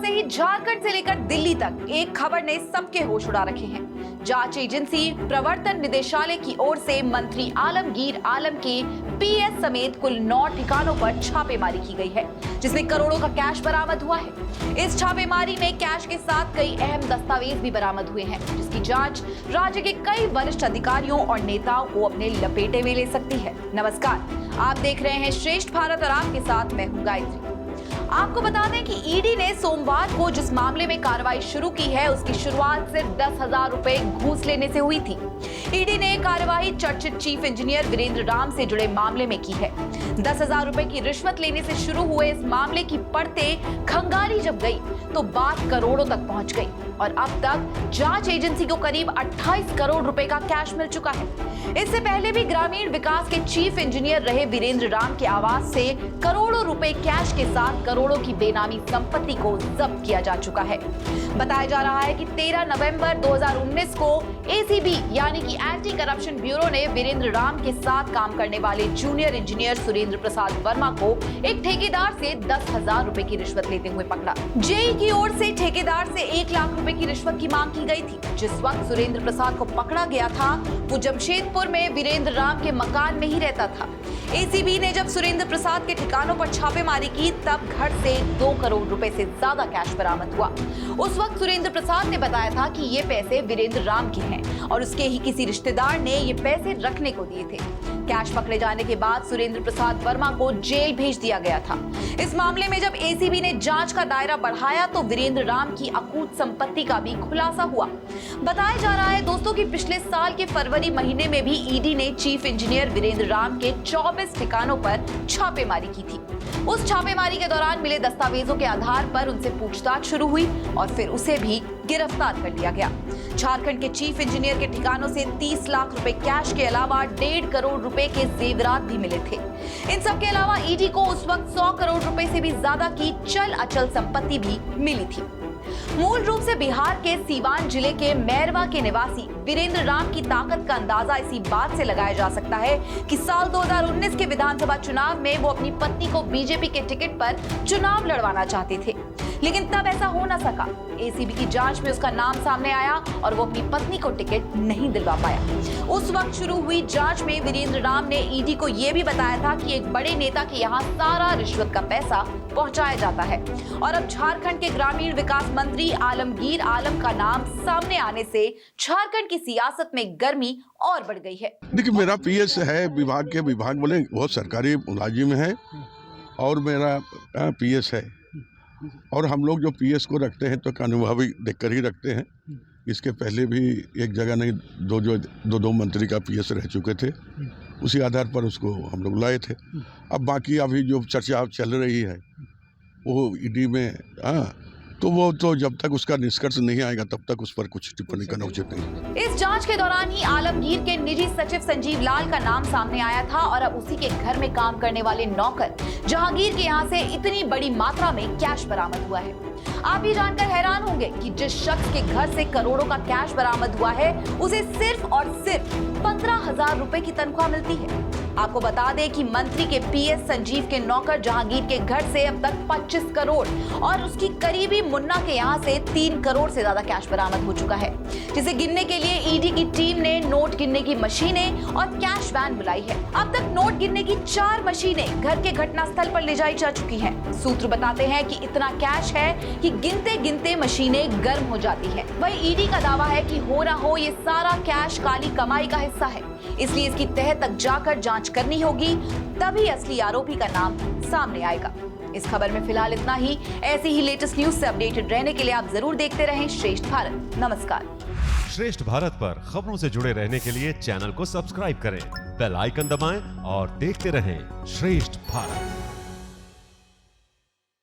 से ही झारखंड से लेकर दिल्ली तक एक खबर ने सबके होश उड़ा रखे हैं। जांच एजेंसी प्रवर्तन निदेशालय की ओर से मंत्री आलमगीर आलम के पीएस समेत कुल 9 ठिकानों पर छापेमारी की गई है, जिसमें करोड़ों का कैश बरामद हुआ है। इस छापेमारी में कैश के साथ कई अहम दस्तावेज भी बरामद हुए हैं, जिसकी जांच राज्य के कई वरिष्ठ अधिकारियों और नेताओं को अपने लपेटे में ले सकती है। नमस्कार, आप देख रहे हैं श्रेष्ठ भारत और आपके साथ मैं हूं गायत्री। आपको बता दें कि ईडी ने सोमवार को जिस मामले में कार्रवाई शुरू की है, उसकी शुरुआत सिर्फ 10,000 रुपए घूस लेने से हुई थी। ईडी ने कार्रवाई चर्चित चीफ इंजीनियर वीरेंद्र राम से जुड़े मामले में की है। 10,000 रुपए की रिश्वत लेने से शुरू हुए इस मामले की परतें खंगाली जब गई तो बात करोड़ों तक पहुंच गई और अब तक जांच एजेंसी को करीब 28 करोड़ रुपए का कैश मिल चुका है। इससे पहले भी ग्रामीण विकास के चीफ इंजीनियर रहे वीरेंद्र राम के आवास से करोड़ों रुपए कैश के साथ करोड़ों की बेनामी संपत्ति को जब्त किया जा चुका है। बताया जा रहा है कि 13 नवंबर 2019 को एसीबी यानी कि एंटी करप्शन ब्यूरो ने वीरेंद्र राम के साथ काम करने वाले जूनियर इंजीनियर सुरेंद्र प्रसाद वर्मा को एक ठेकेदार से 10,000 रुपए की रिश्वत लेते हुए पकड़ा। जेई की ओर से ठेकेदार से 1 लाख रुपए की रिश्वत की मांग की गई थी। जिस वक्त सुरेंद्र प्रसाद को पकड़ा गया था, वो जमशेदपुर में वीरेंद्र राम के मकान में ही रहता था। एसीबी ने जब सुरेंद्र प्रसाद के ठिकानों पर छापेमारी की, तब घर से 2 करोड़ रुपए से ज्यादा कैश बरामद हुआ। उस वक्त सुरेंद्र प्रसाद ने बताया था कि ये पैसे वीरेंद्र राम के हैं और उसके ही किसी रिश्तेदार ने ये पैसे रखने को दिए थे। कैश पकड़े जाने के बाद सुरेंद्र प्रसाद वर्मा को जेल भेज दिया गया था। इस मामले में जब एसीबी ने जांच का दायरा बढ़ाया तो वीरेंद्र राम की अकूत संपत्ति का भी खुलासा हुआ। बताया जा रहा है दोस्तों कि पिछले साल के फरवरी महीने में भी ईडी ने चीफ इंजीनियर वीरेंद्र राम के 24 ठिकानों पर छापेमारी की थी। उस छापेमारी के दौरान मिले दस्तावेजों के आधार पर उनसे पूछताछ शुरू हुई और फिर उसे भी गिरफ्तार कर लिया गया। झारखंड के चीफ इंजीनियर के ठिकानों से 30 लाख रुपए कैश के अलावा 1.5 करोड़ रुपए के जेवरात भी मिले थे। इन सब के अलावा ईडी को उस वक्त 100 करोड़ रुपए से भी ज्यादा की चल अचल संपत्ति भी मिली थी। मूल रूप से बिहार के सीवान जिले के मैरवा के निवासी वीरेंद्र राम की ताकत का अंदाजा इसी बात से लगाया जा सकता है कि साल 2019 के विधानसभा चुनाव में वो अपनी पत्नी को बीजेपी के टिकट पर चुनाव लड़वाना चाहते थे, लेकिन तब ऐसा हो न सका। एसीबी की जांच में उसका नाम सामने आया और वो अपनी पत्नी को टिकट नहीं दिलवा पाया। उस वक्त शुरू हुई जांच में वीरेंद्र राम ने ईडी को यह भी बताया था कि एक बड़े नेता के यहाँ सारा रिश्वत का पैसा पहुंचाया जाता है और अब झारखंड के ग्रामीण विकास मंत्री आलमगीर आलम का नाम सामने आने से झारखंड की सियासत में गर्मी और बढ़ गई है। देखिए, मेरा पीएस है, विभाग बोले बहुत सरकारी मुलाजिम है और मेरा पीएस है और हम लोग जो पीएस को रखते हैं तो एक अनुभवी देखकर ही रखते हैं। इसके पहले भी एक जगह नहीं दो मंत्री का पीएस रह चुके थे, उसी आधार पर उसको हम लोग लाए थे। अब बाकी अभी जो चर्चा चल रही है वो ईडी में तो वो तो जब तक उसका निष्कर्ष नहीं आएगा तब तक उस पर कुछ टिप्पणी करना उचित नहीं। इस जांच के दौरान ही आलमगीर के निजी सचिव संजीव लाल का नाम सामने आया था और अब उसी के घर में काम करने वाले नौकर जहांगीर के यहाँ से इतनी बड़ी मात्रा में कैश बरामद हुआ है। आप ये जानकर हैरान होंगे कि जिस शख्स के घर से करोड़ों का कैश बरामद हुआ है, उसे सिर्फ और सिर्फ 15,000 रुपए की तनख्वाह मिलती है। आपको बता दें कि मंत्री के पीएस संजीव के नौकर जहांगीर के घर से अब तक 25 करोड़ और उसकी करीबी मुन्ना के यहाँ से 3 करोड़ से ज्यादा कैश बरामद हो चुका है, जिसे गिनने के लिए ईडी की टीम ने नोट गिनने की मशीनें और कैश वैन बुलाई है। अब तक नोट गिनने की 4 मशीनें घर के घटनास्थल पर ले जाई जा चुकी हैं। सूत्र बताते हैं कि इतना कैश है कि गिनते गिनते मशीनें गर्म हो जाती है। वही ईडी का दावा है कि हो ना हो ये सारा कैश काली कमाई का हिस्सा है, इसलिए इसकी तह तक जाकर जांच करनी होगी, तभी असली आरोपी का नाम सामने आएगा। इस खबर में फिलहाल इतना ही। ऐसी ही लेटेस्ट न्यूज से अपडेटेड रहने के लिए आप जरूर देखते रहें श्रेष्ठ भारत। नमस्कार। श्रेष्ठ भारत पर खबरों से जुड़े रहने के लिए चैनल को सब्सक्राइब करें, बेल आइकन दबाएं और देखते रहें श्रेष्ठ भारत।